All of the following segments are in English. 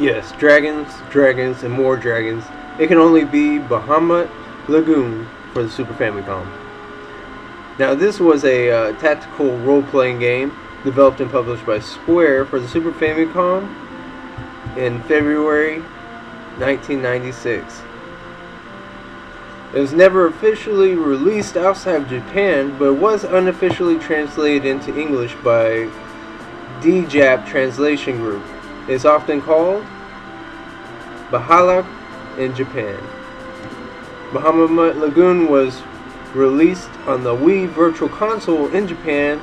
Yes, dragons, dragons, and more dragons. It can only be Bahamut Lagoon for the Super Famicom. Now, this was a tactical role-playing game developed and published by Square for the Super Famicom in February 1996. It was never officially released outside of Japan, but it was unofficially translated into English by DJAP Translation Group. It's often called Bahamut in Japan. Bahamut Lagoon was released on the Wii Virtual Console in Japan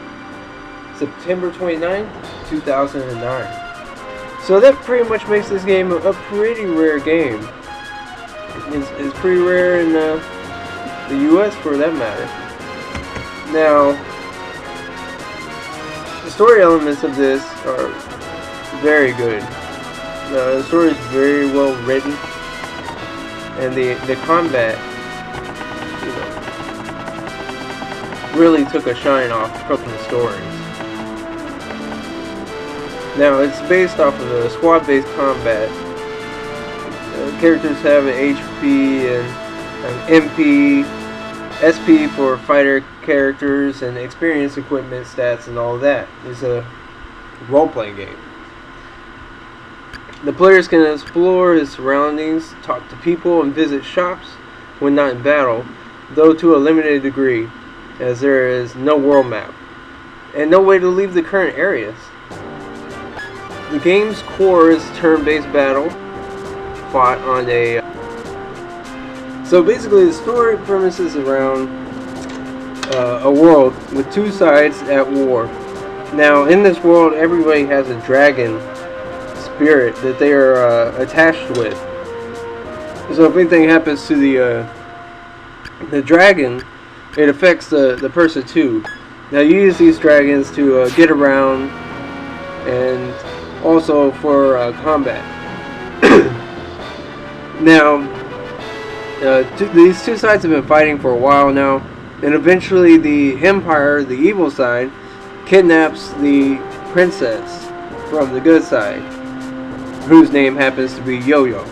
September 29th, 2009. So that pretty much makes this game a pretty rare game. It's pretty rare in the US for that matter. Now, the story elements of this are very good. The story is very well written, and the combat, really took a shine off from the stories. Now, it's based off of a squad-based combat. Characters have an HP and an MP, SP for fighter characters, and experience, equipment, stats, and all that. It's a role-playing game. The players can explore his surroundings, talk to people, and visit shops when not in battle, though to a limited degree, as there is no world map, and no way to leave the current areas. The game's core is turn-based battle, fought on a... So basically the story premises around a world with two sides at war. Now in this world everybody has a dragon spirit that they are attached with. So if anything happens to the dragon, it affects the person too. Now you use these dragons to get around and also for combat. Now, these two sides have been fighting for a while now, and eventually the Empire, the evil side, kidnaps the princess from the good side, whose name happens to be Yo-Yo.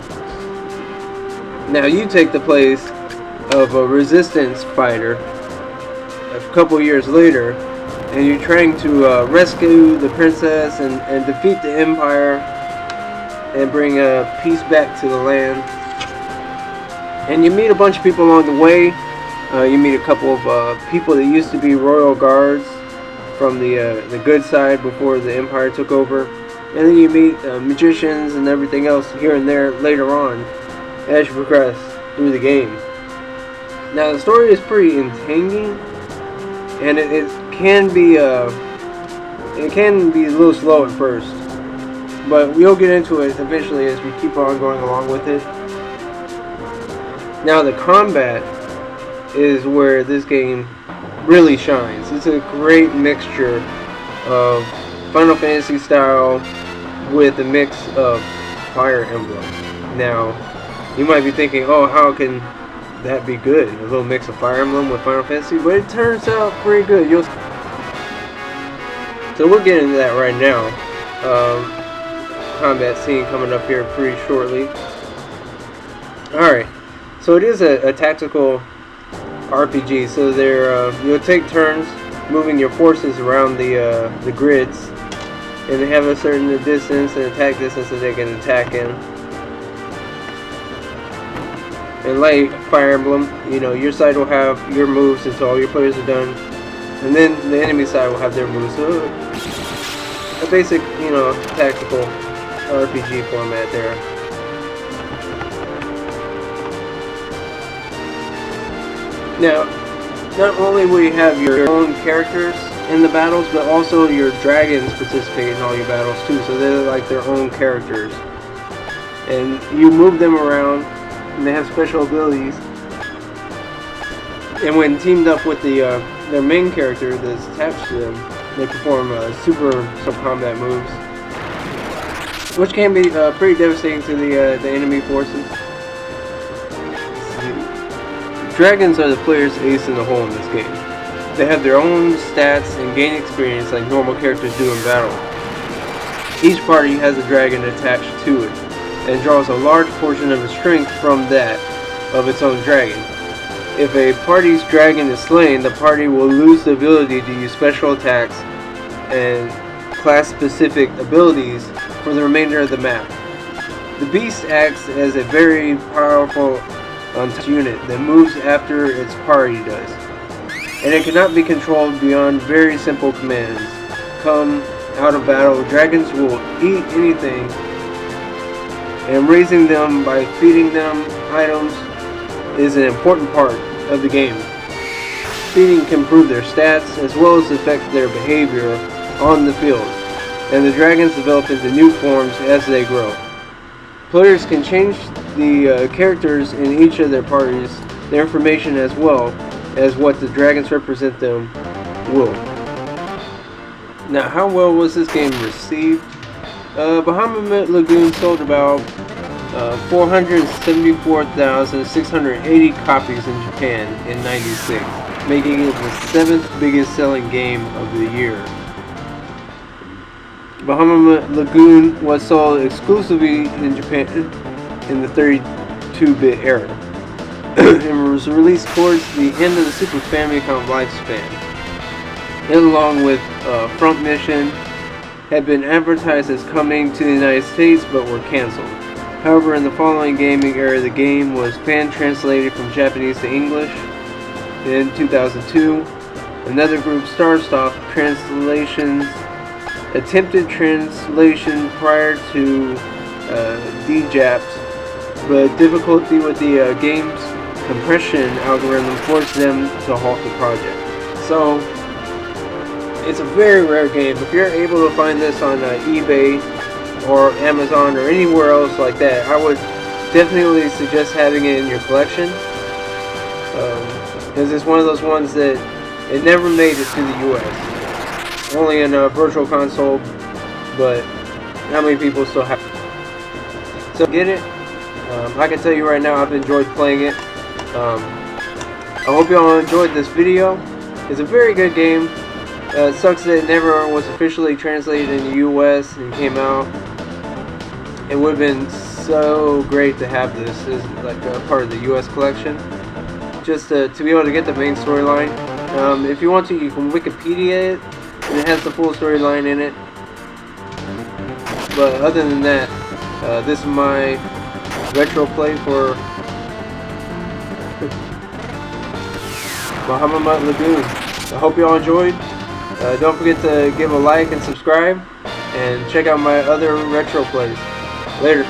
Now you take the place of a resistance fighter a couple years later, and you're trying to rescue the princess and defeat the Empire and bring peace back to the land. And you meet a bunch of people along the way. You meet a couple of people that used to be royal guards from the good side before the Empire took over. And then you meet magicians and everything else here and there later on as you progress through the game. Now the story is pretty entangling, and it can be a little slow at first, but we'll get into it eventually as we keep on going along with it. Now the combat is where this game really shines. It's a great mixture of Final Fantasy style with a mix of Fire Emblem. Now you might be thinking, oh, how can that be good? A little mix of Fire Emblem with Final Fantasy, but it turns out pretty good. So we'll get into that right now. Combat scene coming up here pretty shortly. Alright, so it is a tactical RPG, so you'll take turns moving your forces around the grids, and they have a certain distance and attack distance that they can attack in. And like Fire Emblem, your side will have your moves until all your players are done, and then the enemy side will have their moves. So a basic, tactical RPG format there. Now, not only will you have your own characters in the battles, but also your dragons participate in all your battles too, so they're like their own characters. And you move them around, and they have special abilities. And when teamed up with their main character that's attached to them, they perform super combat moves, which can be pretty devastating to the enemy forces. Dragons are the player's ace in the hole in this game. They have their own stats and gain experience like normal characters do in battle. Each party has a dragon attached to it, and draws a large portion of its strength from that of its own dragon. If a party's dragon is slain, the party will lose the ability to use special attacks and class-specific abilities for the remainder of the map. The beast acts as a very powerful unit that moves after its party does, and it cannot be controlled beyond very simple commands. Come out of battle, dragons will eat anything, and raising them by feeding them items is an important part of the game. Feeding can improve their stats as well as affect their behavior on the field, and the dragons develop into new forms as they grow. Players can change the characters in each of their parties, their information as well as what the dragons represent them will. Now, how well was this game received? Bahamut Lagoon sold about 474,680 copies in Japan in '96, making it the 7th biggest selling game of the year. Bahamut Lagoon was sold exclusively in Japan in the 32-bit era and was released towards the end of the Super Famicom lifespan. It, along with Front Mission, had been advertised as coming to the United States but were cancelled. However, in the following gaming era, the game was fan-translated from Japanese to English. In 2002, another group, Starsoft Translations, attempted translation prior to DJAPs, but difficulty with the game's compression algorithm forced them to halt the project. So, it's a very rare game. If you're able to find this on eBay or Amazon or anywhere else like that, I would definitely suggest having it in your collection, because it's one of those ones that it never made it to the US. Only in a virtual console, but how many people still have it? So get it. I can tell you right now, I've enjoyed playing it. I hope y'all enjoyed this video. It's a very good game. It sucks that it never was officially translated in the US and came out. It would have been so great to have this as like a part of the US collection, just to be able to get the main storyline. If you want to, you can Wikipedia it, and it has the full storyline in it. But other than that, this is my retro play for Bahamut Lagoon. I hope y'all enjoyed. Don't forget to give a like and subscribe, and check out my other retro plays. Later.